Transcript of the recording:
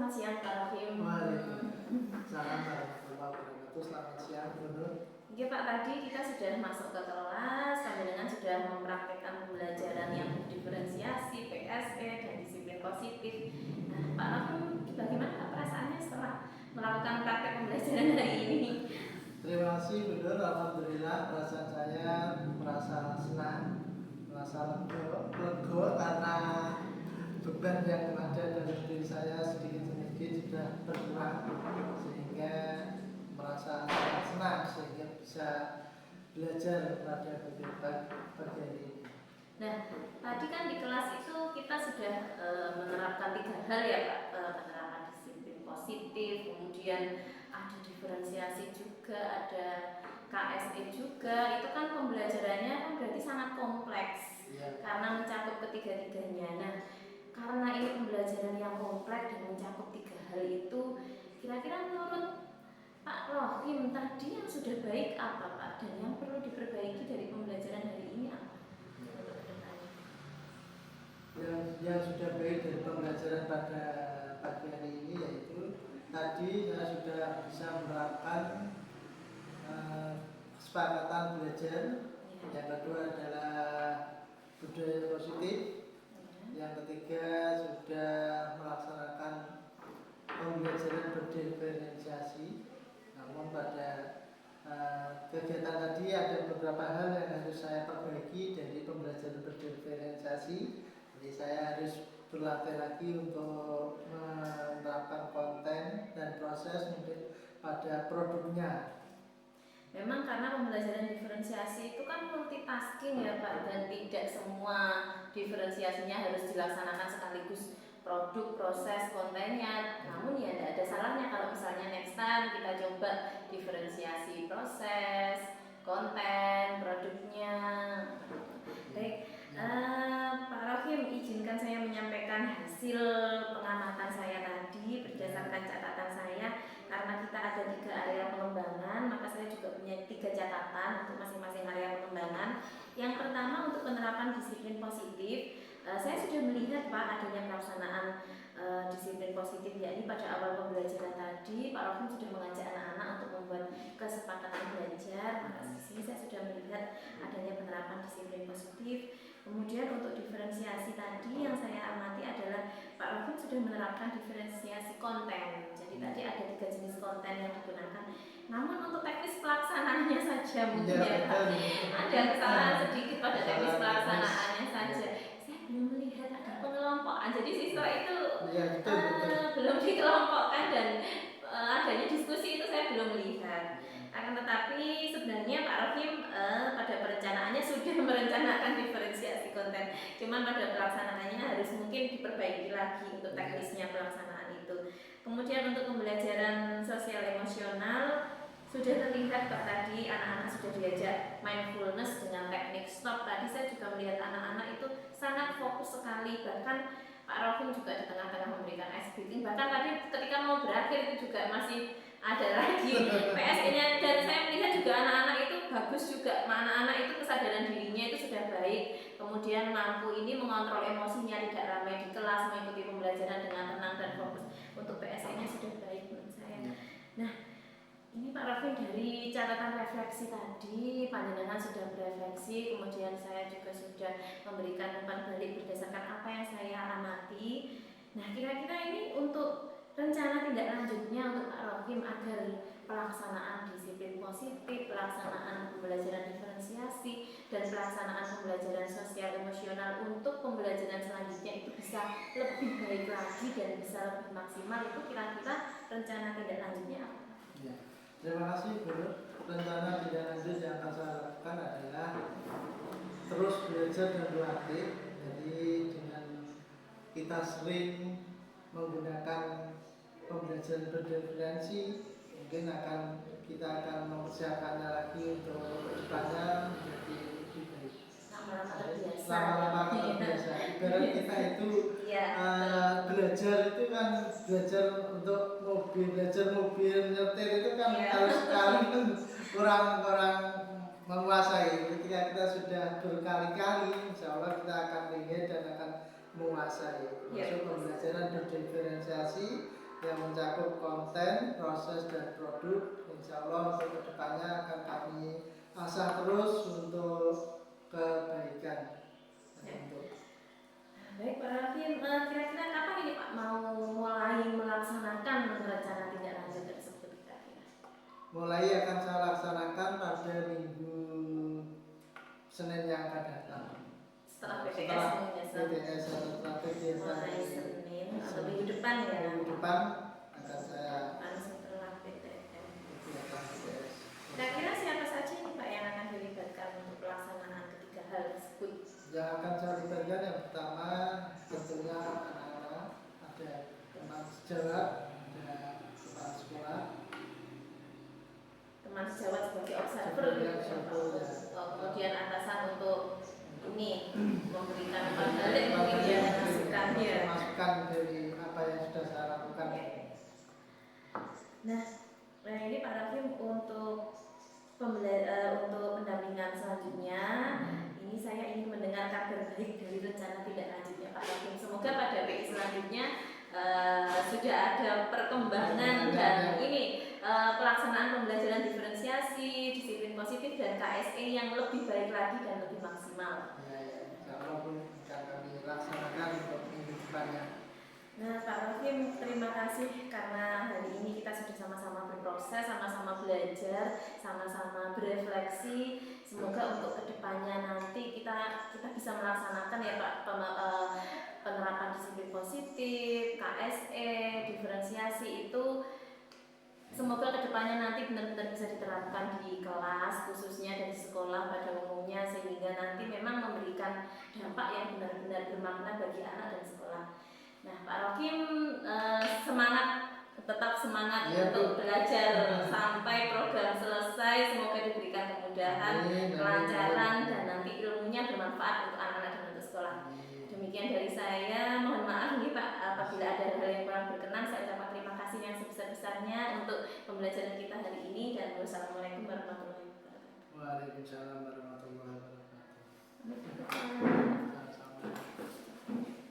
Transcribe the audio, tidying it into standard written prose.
selamat siang Pak Rahim. Waalaikumsalam warahmatullahi wabarakatuh. Selamat siang, Bu Nur. Oke Pak, tadi kita sudah masuk ke kelas, panjenengan sudah mempraktekkan pembelajaran yang diferensiasi, PSE, dan disiplin positif. Nah, Pak Rahim, bagaimana perasaannya setelah melakukan praktek pembelajaran hari ini? Terima kasih, Bu Nur. Alhamdulillah, perasaan saya merasa senang, merasa lega karena beban yang ada dalam diri saya sedikit demi sedikit sudah berkurang, sehingga merasa sangat senang sehingga bisa belajar pada pagi hari ini. Nah, tadi kan di kelas itu kita sudah menerapkan 3 hal ya Pak, penerapan disiplin positif, kemudian ada diferensiasi juga, ada KSE juga. Itu kan pembelajarannya kan berarti sangat kompleks karena mencakup ketiga-tiganya. Nah, karena ini pembelajaran yang kompleks dan mencakup 3 hal itu, kira-kira menurut Pak Rohim tadi yang sudah baik apa Pak, dan yang perlu diperbaiki dari pembelajaran hari ini apa? Yang sudah baik dari pembelajaran pada pagi hari ini yaitu tadi saya sudah bisa menerapkan kesepakatan belajar. Yang kedua adalah budaya positif. Yang ketiga sudah melaksanakan pembelajaran berdiferensiasi. Namun pada kegiatan tadi ada beberapa hal yang harus saya perbaiki dari pembelajaran berdiferensiasi. Jadi saya harus berlatih lagi untuk menerapkan konten dan proses mungkin pada produknya. Memang karena pembelajaran diferensiasi itu kan multitasking ya Pak, dan tidak semua diferensiasinya harus dilaksanakan sekaligus, produk, proses, kontennya. Namun ya tidak ada salahnya kalau misalnya next time kita coba diferensiasi proses, konten, produknya. Baik, Pak Rohim, izinkan saya menyampaikan hasil pengamatan saya tadi berdasarkan catatan saya. Karena kita ada 3 area pengembangan, maka saya juga punya 3 catatan untuk masing-masing area pengembangan. Yang pertama, untuk penerapan disiplin positif, saya sudah melihat Pak adanya pelaksanaan disiplin positif, yakni pada awal pembelajaran tadi Pak Rohim sudah mengajak anak-anak untuk membuat kesepakatan belajar. Maka di sini saya sudah melihat adanya penerapan disiplin positif. Kemudian untuk diferensiasi tadi yang saya amati adalah Pak Rohim sudah menerapkan diferensiasi konten. Jadi tadi ada 3 jenis konten yang digunakan. Namun untuk teknis pelaksanaannya saja mungkin ya Pak, ada kesalahan sedikit pada teknis pelaksanaannya saja. Saya belum melihat ada pengelompokan. Jadi siswa itu belum dikelompokkan dan adanya diskusi itu saya belum melihat. Akan tetapi sebenarnya Pak Rohim pada perencanaannya sudah merencanakan diferensiasi konten. Cuman pada pelaksanaannya harus mungkin diperbaiki lagi untuk teknisnya pelaksanaan itu. Kemudian untuk pembelajaran sosial emosional sudah terlihat Pak tadi anak-anak sudah diajak mindfulness dengan teknik stop. Tadi saya juga melihat anak-anak itu sangat fokus sekali, bahkan Pak Rohim juga di tengah-tengah memberikan ice breaking. Bahkan tadi ketika mau berakhir itu juga masih ada lagi PSE-nya, dan saya melihat juga anak-anak itu bagus juga. Anak-anak itu kesadaran dirinya itu sudah baik, kemudian mampu ini mengontrol emosinya, tidak ramai di kelas, mengikuti pembelajaran dengan tenang dan fokus. Untuk PSE-nya sudah baik menurut saya. Nah, ini Pak Rohim dari catatan refleksi tadi, panjenengan sudah berefleksi, kemudian saya juga sudah memberikan umpan balik berdasarkan apa yang saya amati. Nah, kira-kira ini untuk rencana tindak lanjutnya untuk Pak Rohim agar pelaksanaan disiplin positif, pelaksanaan pembelajaran diferensiasi, dan pelaksanaan pembelajaran sosial emosional untuk pembelajaran selanjutnya itu bisa lebih baik lagi dan bisa lebih maksimal, itu kira-kira rencana tindak lanjutnya apa? Ya. Terima kasih Bu. Rencana tindak lanjut yang akan saya lakukan adalah terus belajar dan berlatih. Jadi dengan kita sering menggunakan pembelajaran berdiferensi, mungkin kita akan mempersiapkannya lagi untuk kedepannya menjadi lebih baik. Lama-lama terbiasa. Ibarat kita itu belajar itu kan belajar untuk belajar mobil nyetir itu kan harus sekali kurang menguasai. Ketika kita sudah berkali-kali, insya Allah kita akan lihat dan akan menguasai. Masuk pembelajaran berdiferensiasi yang mencakup konten, proses, dan produk. Insya Allah untuk kedepannya akan kami asah terus untuk kebaikan. Baik Pak Raffi, kira-kira kapan ini Pak mau mulai melaksanakan rencana tindak lanjut tersebut kira-kira? Mulai akan saya laksanakan pada minggu Senin yang akan datang. Setelah PPS mungkin ya, PPS setelah PPS mulai Senin atau minggu depan ya? Minggu depan akan saya setelah PTM. PPS. Kira-kira siapa saja ini Pak yang akan dilibatkan untuk pelaksanaan ketiga hal tersebut? Yang akan saya libatkan yang pertama tentunya anak-anak, ada teman sejawat, ada kepala sekolah, Teman sejawat sebagai observer gitu ya Pak. Kemudian atasan untuk ini memberikan balik mungkin ya, masukan dari apa yang sudah saya lakukan. Nah ini Pak Raffi untuk untuk pendampingan selanjutnya, ini saya ingin mendengar kabar baik dari rencana tindak lanjutnya Pak Raffi. Semoga pada PI selanjutnya sudah ada perkembangan dan ini pelaksanaan pembelajaran diferensiasi, disiplin positif dan KSE yang lebih baik lagi dan lebih maksimal. Kalau pun akan kami laksanakan untuk minggu depannya. Nah Pak Raffi, terima kasih karena hari ini kita sudah sama-sama berproses, sama-sama belajar, sama-sama berefleksi. Semoga untuk kedepannya nanti kita bisa melaksanakan ya Pak penerapan disiplin positif, KSE, diferensiasi itu. Semoga kedepannya nanti benar-benar bisa diterapkan di kelas, khususnya dan di sekolah pada umumnya, sehingga nanti memang memberikan dampak yang benar-benar bermakna bagi anak dan sekolah. Nah, Pak Rokim tetap semangat untuk belajar sampai program selesai. Semoga diberikan kemudahan, kelancaran, dan nanti ilmunya bermanfaat untuk anak-anak dan untuk sekolah. Demikian dari saya. Mohon maaf nih Pak, apabila ada hal yang kurang berkenan. Saya ucapkan terima kasih yang sebesar-besarnya untuk pembelajaran kita hari ini. Dan wassalamualaikum warahmatullahi wabarakatuh. Waalaikumsalam warahmatullahi wabarakatuh.